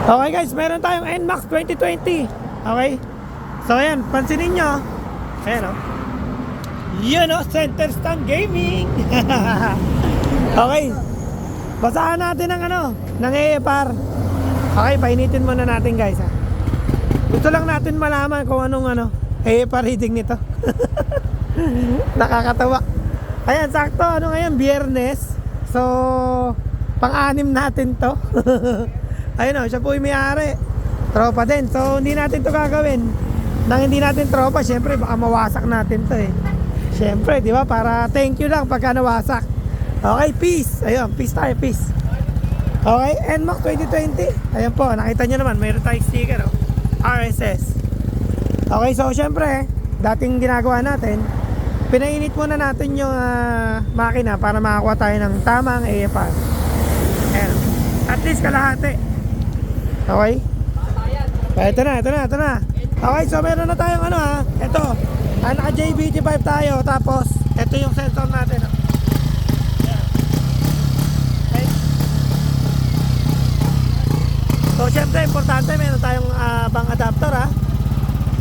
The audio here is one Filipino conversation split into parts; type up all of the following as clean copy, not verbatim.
Okay guys, meron tayong NMAX 2020. Okay. So ayan, pansinin nyo. Ayan o. Yan o, center stand gaming. Okay. Basahan natin ng ng AFR. Okay, painitin muna natin guys ha. Gusto lang natin malaman kung anong AFR reading nito. Nakakatawa. Ayan, sakto, ngayon, Biyernes. So, pang-anim natin to. Ayun o, siya po yung may-ari. Tropa din. So, hindi natin to gagawin. Nang hindi natin tropa, syempre, baka mawasak natin to eh. Syempre, di ba? Para thank you lang pagka nawasak. Okay, peace. Ayun, peace tayo, peace. Okay, NMAX 2020. Ayan po, nakita nyo naman, mayroon tayong sticker o. RSS. Okay, so syempre, dating ginagawa natin, pinainit muna natin yung makina para makakuha tayo ng tamang AFR. Ayan. At least kalahati. Okay? Ito na. Okay, so meron na tayong ito. Naka JBT5 tayo. Tapos, ito yung sensor natin. Okay. So, syempre, importante meron tayong bang adapter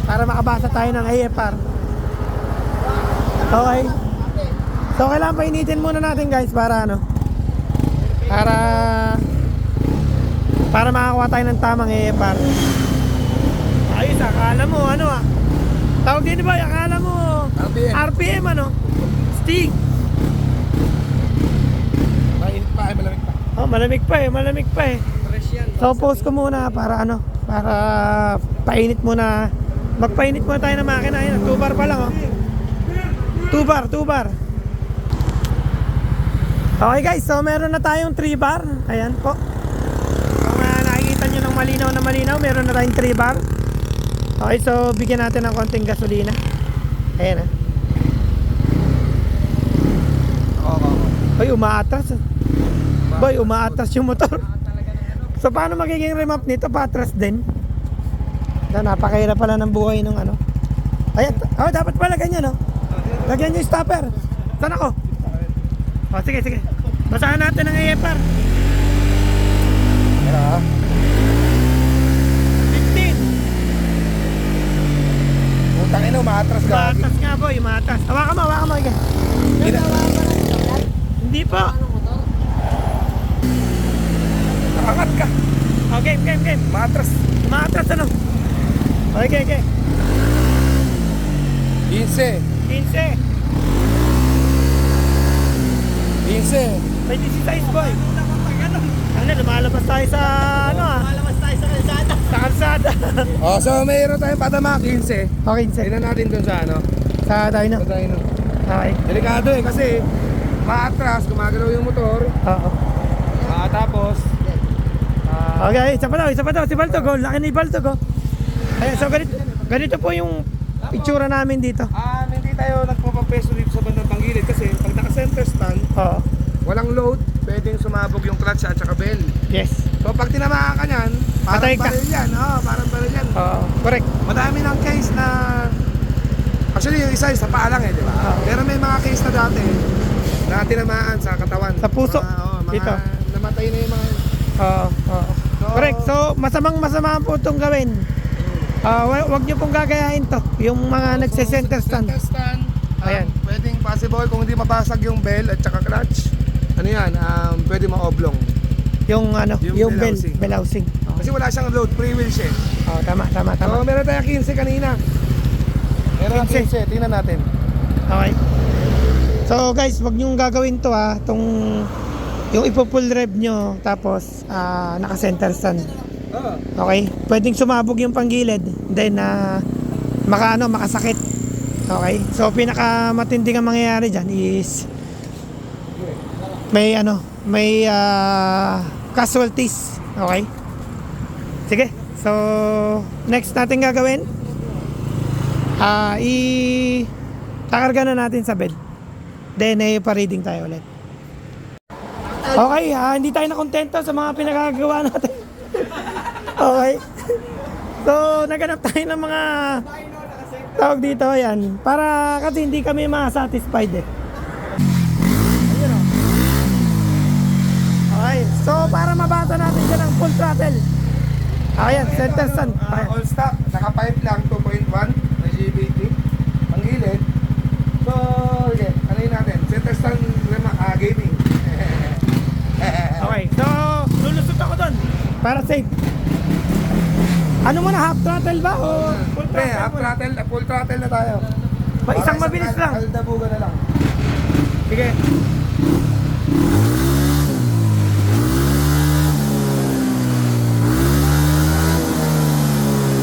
para makabasa tayo ng AFR. Okay. So, kailangan painitin muna natin guys para para makakuha tayo ng tamang AFR. Ayos, akala mo tawag din ba? Akala mo RPM Sting. Mainit pa, malamig pa. Oh, malamig pa eh. So pause ko muna para para painit muna. Magpainit muna tayo ng makina. Ayun, 2 bar pa lang 2 bar. Okay guys, so meron na tayong 3 bar. Ayan po. Kung nakikita nyo ng malinaw, meron na tayong 3 bar. Okay, so bigyan natin ng konting gasolina. Ayan Ay, umaatras. Boy, umaatras yung motor. So paano magiging remap nito? Patras din. Napakahirap pala ng buhay nung Ayan, dapat pala ganyan lagyan nyo yung stopper. Saan ako? Sige. Basahan natin ang AFR. Kaya 15. Utang ina, umaatras ka. Umaatras nga boy, umaatras. Hawakan mo. Hindi po. Nakakat ka. Game. Umaatras. Umaatras Okay. 15. 15. May 16 boy. Lumalabas tayo sa Lumalabas tayo sa kalsada. Sa kalsada. Oh, so mayroon tayong patama 15. Okay, Tignan natin dun sa sa dyno. Sa dyno. Okay. Delikado kasi maatras, gumagalaw yung motor. Oo. Tapos Okay, isa pa daw. Si Baltog, laki ni Baltog. Ayan, so ganito po yung itsura namin dito. hindi tayo nagpapapeso dito sa bandang panggilid kasi pag naka-center stand, Oo. walang load, pwedeng sumabog yung clutch at saka bell. Yes. So pag tinamaan ka niyan, Patay parang ka. baril yan. Parang baril yan. Oo. Correct. Madami ng case na actually yung isa sa paa lang di ba? Oo. Pero may mga case na dati na tinamaan sa katawan. Sa puso. Mga Dito. namatay na yung mga Oo. Correct. So masama po itong gawin. Wag nyo pong gagayahin to. Yung mga nagse-center stand. Center stand. Ayan. Pwedeng possible kung hindi mabasag yung bell at saka clutch. Pwede ma-oblong. Yung Yung bell housing. housing. Kasi wala siyang load, free wheel siya. Tama. So meron tayong 15 kanina. Meron 15. 15, tingnan natin. Okay. So guys, wag nyo gagawin to yung ipo-full rev nyo tapos naka-center stand. Okay? Pwedeng sumabog yung panggilid, then makasakit. Okay? So pinakamatinding ang mangyayari diyan is may casualties. Okay? Sige. So next natin gagawin kakarga na natin sa bed. Then pa-reading tayo ulit. Okay, hindi tayo nakontento sa mga pinagagawa natin. Okay. So, naganap tayo ng mga tawag dito, yan. Para kasi hindi kami ma-satisfied Okay, so para mabasa natin dyan ang full throttle. Ayan, center stand. Ayan. All stock, saka pipe lang, 2.1 na GBT. Ang gilid. So, okay, ano yun natin? Center stand gaming. Okay, so lulusot ako doon para safe. Ano mo na, half throttle ba o full Pre, throttle? half throttle, full throttle na tayo. Isang mabilis lang. Kaldabugan na lang. Sige.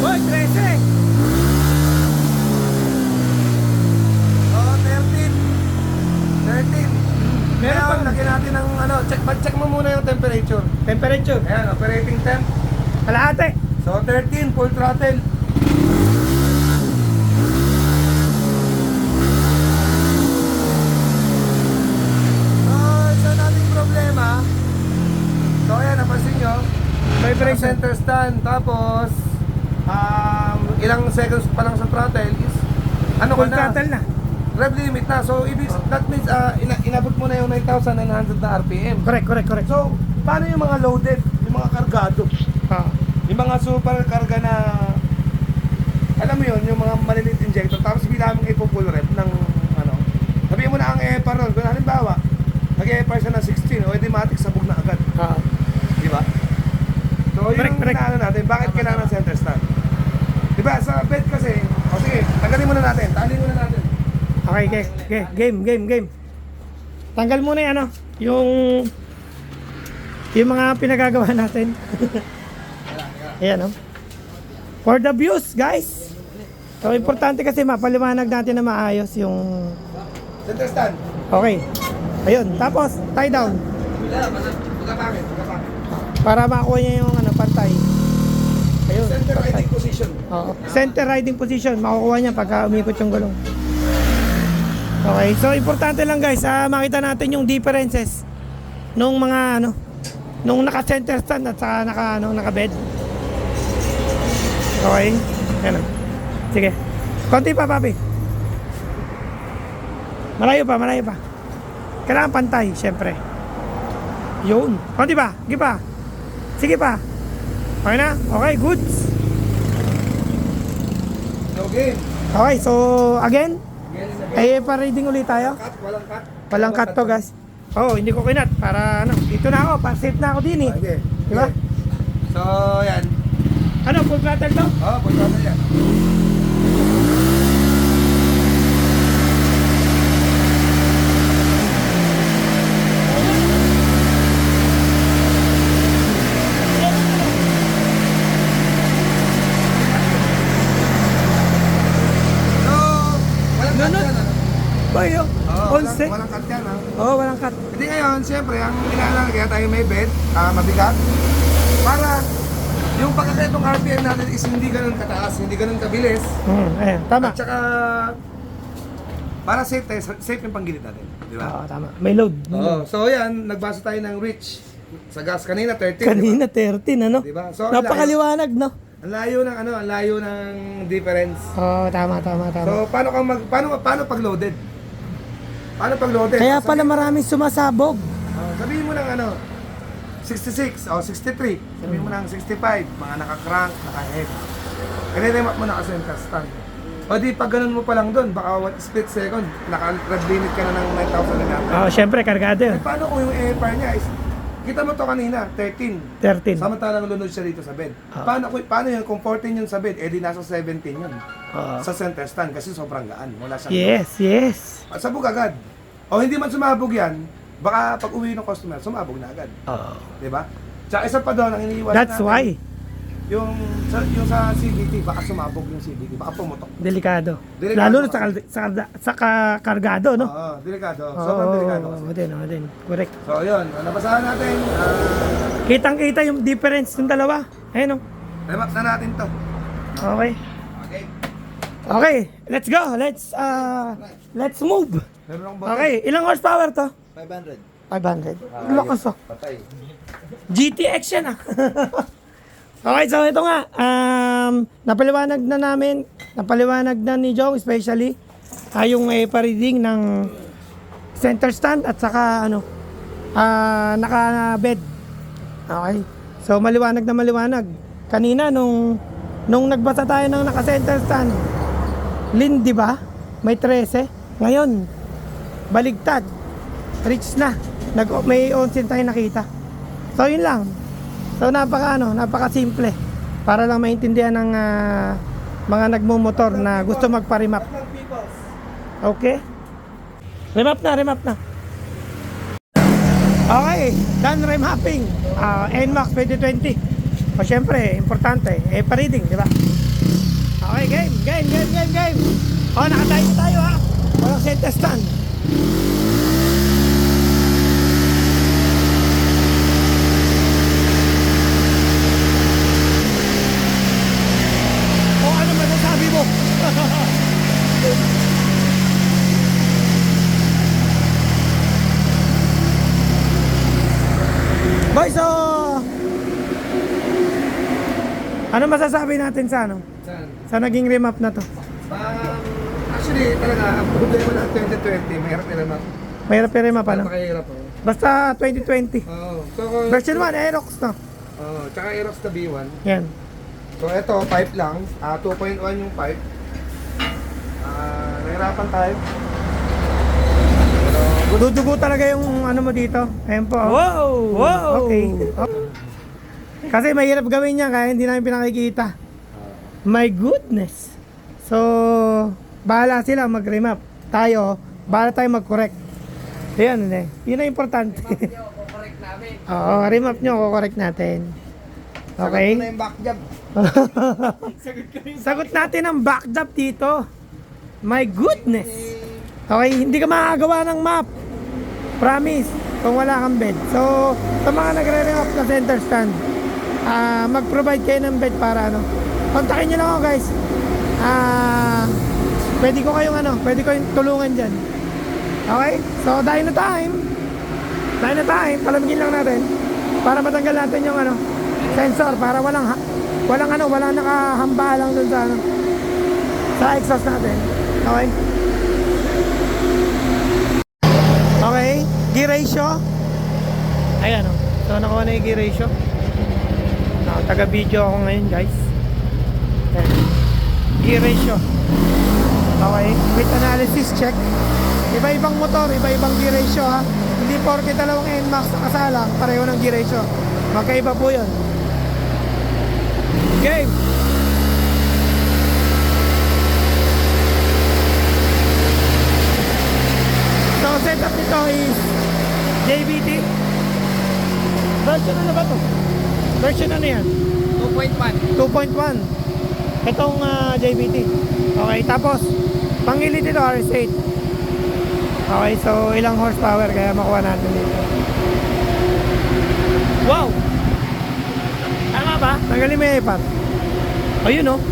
Uy, 13! Oh, 13. 13. Meron Ngayon, pa. lagyan natin ng ano, check mo muna yung temperature. Temperature. Ayan, operating temp. Kalahati. So, 13, full throttle. Isa nating problema. So, ayan, napansin nyo. Vibration. Center stand, tapos ilang seconds pa lang sa throttle is ano Full ka na? throttle na. Rev limit na. So, that means inabot mo na yung 9,900 na RPM. Correct. So, paano yung mga loaded? Yung mga kargado? Ah. Yung mga super karga na alam mo yun, yung mga maliliit injector tapos bilang ipo-full rep ng ano. Sabihin mo na ang EPR ron. Kung halimbawa, nag-EPR siya ng 16, automatic sabog na agad. Ah. Di ba? So, yun ang Correct. inaano natin. Bakit kailangan ng center stand? Di ba? Sa bed kasi, o sige, tanggalin muna natin. Tali muna natin. Okay. Game. Tanggal muna yung ano, yung mga pinagagawa natin. Ayan, oh. For the views, guys. So, importante kasi mapaliwanag natin na maayos yung... Center stand. Okay. Ayun. Tapos, tie down. Pagkapangit. Para makuha niya yung ano, pantay. Ayun. Center riding position. Oo. Center riding position. Makukuha niya pagka umikot yung gulong. Okay. So, importante lang guys, makita natin yung differences nung mga ano, nung naka-center stand at saka naka-bed. Okay. Ayan o. Sige. Konti pa, papi. Malayo pa. Kailangan pantay, syempre. Yun. Konti pa. Sige pa. Okay na? Okay, goods. So, game. Okay, so again, pa-reading ulit tayo. Walang cut. Walang cut to, guys. Oh, hindi ko kinat para ano, dito na ako, pa-safe na ako din eh. Okay. Diba? So, yan. Ano, full throttle to? Oh, punta na yan. So, walang cut yan, ano? Boy, oh. Oo, On set. walang cut yan, ha? Oh, walang cut. Hindi ngayon, siyempre, ang inaalala kaya tayo may bed, mabigat, para yung pagkakait ng RPM natin is hindi ganun kataas, hindi ganun kabilis, Ayan, tama. at saka para safe tayo, safe yung panggilid natin, di ba? Oo, tama. May load. Oo, so yan, nagbasa tayo ng reach sa gas kanina, 13, Kanina 13, ano? di ba? So, Napakaliwanag, no? ang layo ng ang layo ng difference. Oo, tama. So, paano pag loaded? Paano pag loaded? Kaya pala maraming sumasabog. Sabihin mo ng 66 o 63, sabihin mo ng 65, mga naka-crank, naka-head. Kaya-remat mo naka-center stand. O di pag ganun mo pa lang doon, baka split second, naka-red limit ka na ng 9,000 na Oo, syempre, kargado yun. paano kung yung AFR niya is, kita mo to kanina, 13. 13. Samantalang lunod siya dito sa bed. Paano yun, kung 14 yun sa bed, edi nasa 17 yun. Oo. Sa center stand kasi sobrang gaan. Wala siyang Yes. sabog agad. O hindi man sumabog yan, baka pag uwi ng customer, sumabog na agad. Oo. Diba? Tsaka isa pa doon, ang iniiwasan That's why. Yung sa CVT, baka sumabog yung CVT, baka pumutok. Delikado. Delikado. Lalo na sa kargado, no? Oo, delikado. Sobrang delikado kasi. Oo, din. Correct. So yun, nabasahan natin. Kitang-kita yung difference ng dalawa. Ayun, no? Remap na natin to. Okay. Okay. Okay, let's go. Let's move. Meron akong bote. Okay, ilang horsepower to? 500. 500. Lakas oh. Patay. GTX yan ah. Okay, so ito nga. Napaliwanag na ni Joe especially yung pa-reading ng center stand at saka naka-bed. Okay. So maliwanag na maliwanag. kanina nung nagbasa tayo ng naka-center stand, Lin, di ba? May 13. Ngayon, baligtad. Reach na. May 11 tayo nakita. So, yun lang. So, napaka simple. Para lang maintindihan ng mga nagmumotor na gusto magpa-remap. Okay? Remap na. Okay, done remapping. NMAX 2020. O syempre, importante, pa-reading, di ba? Okay, game. O, nakatayo tayo ha. Walang center stand. O, ano masasabi mo? Boy, so ano masasabi natin sa Saan? sa naging remap na to? Actually, talaga, ang problema ng 2020, mahirap nila map. Mahirap yung remap, ano? Napakahirap, oh. Basta 2020. Oo. So, kung... Version 1, Aerox, no? Oo, tsaka Aerox na B1. Yan. So, ito, pipe lang. 2.1 yung pipe. Nahirapan tayo. Dudugo talaga yung ano mo dito. Ayan po. Wow! Okay. Kasi mahirap gawin niya kaya hindi namin pinakikita. My goodness. So, bahala sila mag-remap. Tayo, bahala tayo mag-correct. Yan eh. Yun ang importante. Oo, remap nyo, kukorek natin. Okay? Sagot na yung back job. Sagot natin ang back job dito. My goodness. Okay, hindi ka makagawa ng map. Promise, kung wala kang bed. So, sa mga nagre-remap na center stand, mag-provide kayo ng bed para kontakin nyo lang ako guys. Pwede ko kayong tulungan dyan. Okay? So, dahil na time, palamigin lang natin para matanggal natin yung sensor para walang nakahamba lang dun sa exhaust natin. Okay? Okay, gear ratio. Ayan o. So, nakuha na yung gear ratio. Taga-video ako ngayon, guys. Ayan. Gear ratio. Okay, with analysis check. Iba-ibang motor, iba-ibang gear ratio ha. Hindi porke dalawang NMAX na kasalang, pareho ng gear ratio. Magkaiba po yun. Game! So, setup nito is JBT. Version ano ba to? Version ano yan? 2.1. 2.1. Itong JBT. Okay, tapos pangilid dito RS8. Okay, so ilang horsepower kaya makuha natin dito. Wow! Tama ba? Tanggalin mo yung iPad. Ayun o.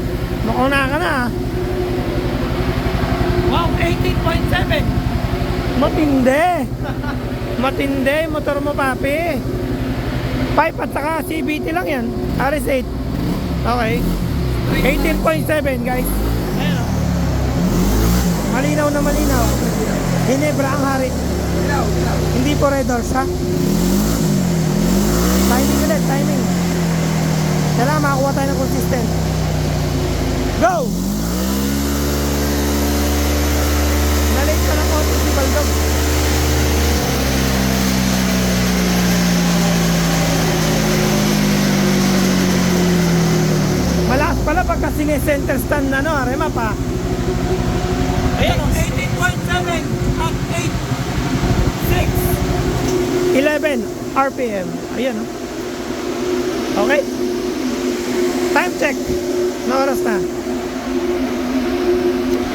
Mukhang ka na ah. Wow, 18.7. Matindi. Matindi, motor mo papi. Pipe at saka CBT lang yan. RS8. Okay. 18.7 guys. Ayan o. Malinaw na malinaw. Hinebra ang hari. Hindi po red doors ha. Timing ulit, timing. Kailangan makakuha tayo ng consistent. Go! Nalate ka ng auto si Baldog. Malakas pala pagka sine-center stand na remap ha. Ayan o, 18.7 at 8.6 11 RPM. Ayan o. Okay. Time check. Na oras na?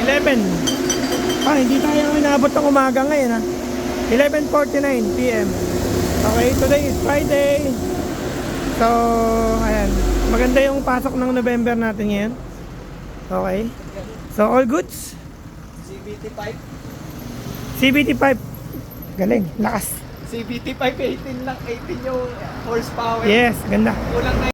11. Hindi tayo inabot ng umaga ngayon ha. 11:49 PM. Okay, today is Friday. So, ayan. Maganda yung pasok ng November natin ngayon. Okay. So, all goods. CVT pipe. CVT pipe. Galing, lakas. CVT pipe 18 lang, 18 yung horsepower. Yes, ganda. Kulang na